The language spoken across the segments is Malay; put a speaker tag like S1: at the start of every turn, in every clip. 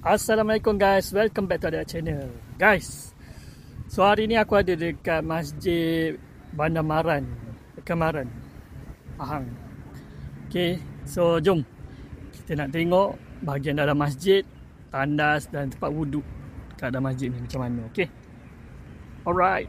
S1: Assalamualaikum guys, welcome back to our channel. Guys, so hari ni aku ada dekat Masjid Bandar Maran, Kemaran, Pahang. Okay, so jom kita nak tengok bahagian dalam masjid, tandas dan tempat wuduk dekat dalam masjid ni macam mana. Okay, alright.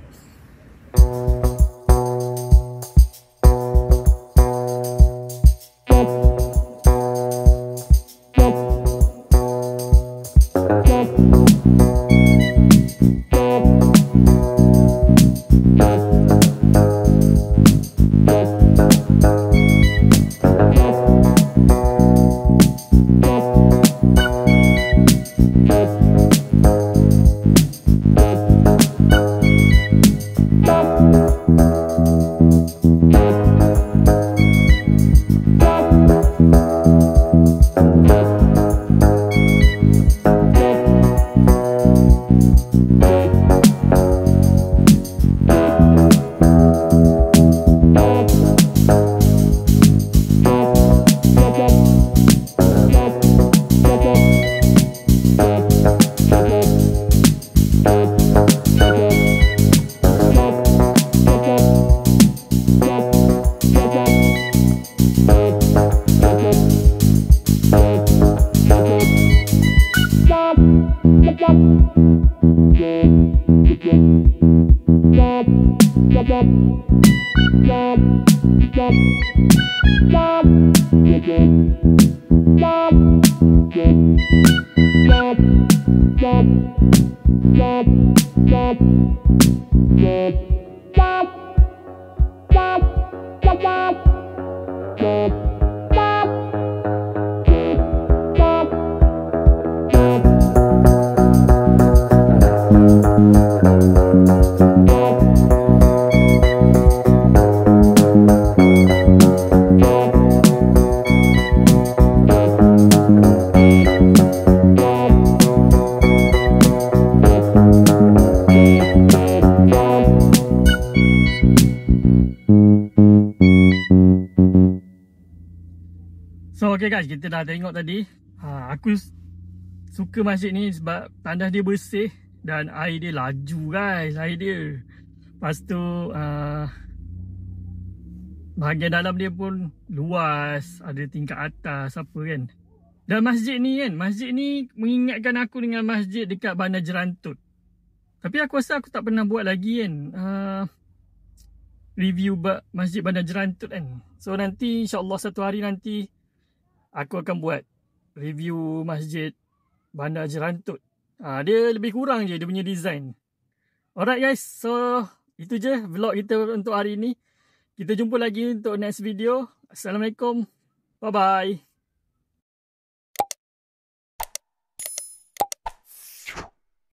S1: So okay guys, kita dah tengok tadi. Aku suka masjid ni sebab tandas dia bersih dan air dia laju guys, air dia. Lepas tu bahagian dalam dia pun luas, ada tingkat atas apa kan. Dan masjid ni mengingatkan aku dengan masjid dekat Bandar Jerantut. Tapi aku rasa aku tak pernah buat lagi kan review masjid Bandar Jerantut kan. So nanti insyaAllah satu hari nanti aku akan buat review masjid Bandar Jerantut. Dia lebih kurang je dia punya design. Alright guys, so itu je vlog kita untuk hari ini. Kita jumpa lagi untuk next video. Assalamualaikum. Bye bye.